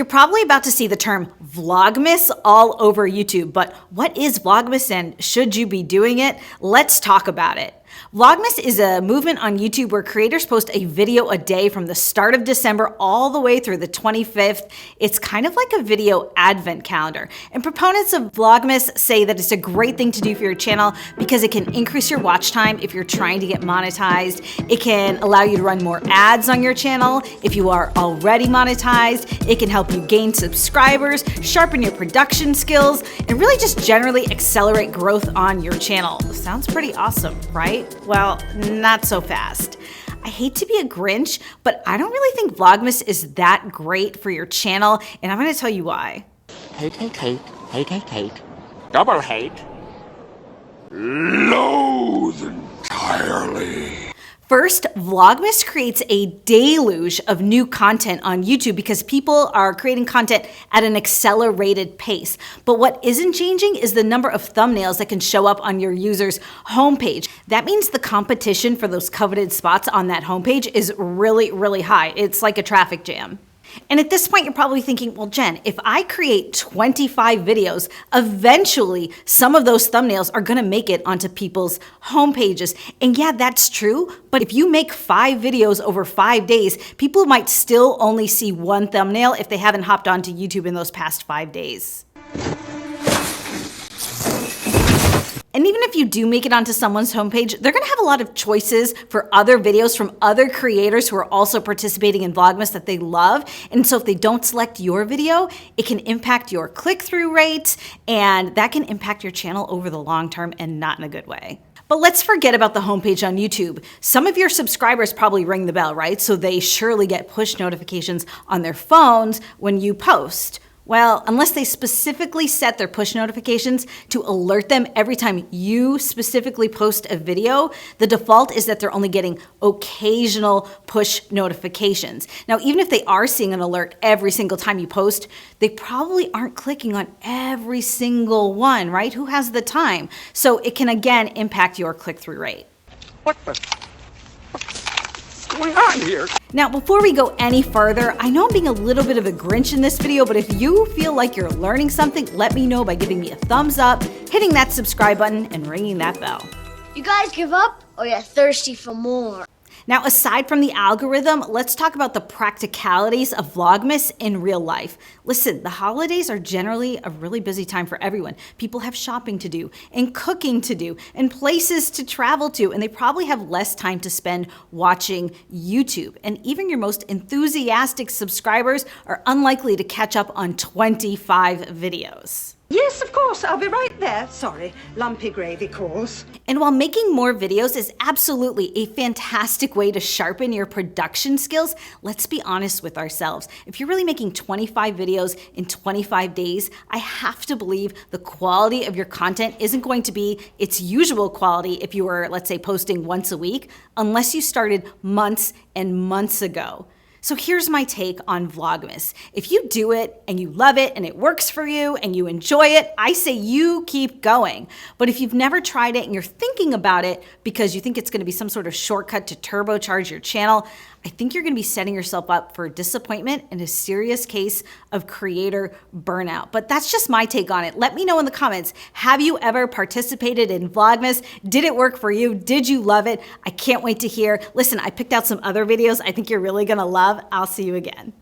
You're probably about to see the term Vlogmas all over YouTube, but what is Vlogmas and should you be doing it? Let's talk about it. Vlogmas is a movement on YouTube where creators post a video a day from the start of December all the way through the 25th. It's kind of like a video advent calendar. And proponents of Vlogmas say that it's a great thing to do for your channel because it can increase your watch time if you're trying to get monetized. It can allow you to run more ads on your channel if you are already monetized. It can help you gain subscribers, sharpen your production skills, and really just generally accelerate growth on your channel. Sounds pretty awesome, right? Well, not so fast. I hate to be a Grinch, but I don't really think Vlogmas is that great for your channel, and I'm going to tell you why. Hate, hate, hate, hate, hate, hate, double hate, loathe entirely. First, Vlogmas creates a deluge of new content on YouTube because people are creating content at an accelerated pace. But what isn't changing is the number of thumbnails that can show up on your user's homepage. That means the competition for those coveted spots on that homepage is really, really high. It's like a traffic jam. And at this point, you're probably thinking, well, Jen, if I create 25 videos, eventually some of those thumbnails are gonna make it onto people's homepages. And yeah, that's true, but if you make 5 videos over 5 days, people might still only see one thumbnail if they haven't hopped onto YouTube in those past 5 days. And even if you do make it onto someone's homepage, they're gonna have a lot of choices for other videos from other creators who are also participating in Vlogmas that they love. And so if they don't select your video, it can impact your click-through rate, and that can impact your channel over the long term and not in a good way. But let's forget about the homepage on YouTube. Some of your subscribers probably ring the bell, right? So they surely get push notifications on their phones when you post. Well, unless they specifically set their push notifications to alert them every time you specifically post a video, the default is that they're only getting occasional push notifications. Now, even if they are seeing an alert every single time you post, they probably aren't clicking on every single one, right? Who has the time? So it can again impact your click-through rate. What's going on here? Now, before we go any further, I know I'm being a little bit of a Grinch in this video, but if you feel like you're learning something, let me know by giving me a thumbs up, hitting that subscribe button, and ringing that bell. You guys give up or you're thirsty for more? Now, aside from the algorithm, let's talk about the practicalities of Vlogmas in real life. Listen, the holidays are generally a really busy time for everyone. People have shopping to do and cooking to do and places to travel to, and they probably have less time to spend watching YouTube. And even your most enthusiastic subscribers are unlikely to catch up on 25 videos. Yes, of course, I'll be right there. Sorry, lumpy gravy calls. And while making more videos is absolutely a fantastic way to sharpen your production skills, let's be honest with ourselves. If you're really making 25 videos in 25 days, I have to believe the quality of your content isn't going to be its usual quality if you were, let's say, posting once a week, unless you started months and months ago. So here's my take on Vlogmas. If you do it and you love it and it works for you and you enjoy it, I say you keep going. But if you've never tried it and you're thinking about it because you think it's gonna be some sort of shortcut to turbocharge your channel, I think you're gonna be setting yourself up for disappointment and a serious case of creator burnout. But that's just my take on it. Let me know in the comments, have you ever participated in Vlogmas? Did it work for you? Did you love it? I can't wait to hear. Listen, I picked out some other videos I think you're really gonna love. I'll see you again.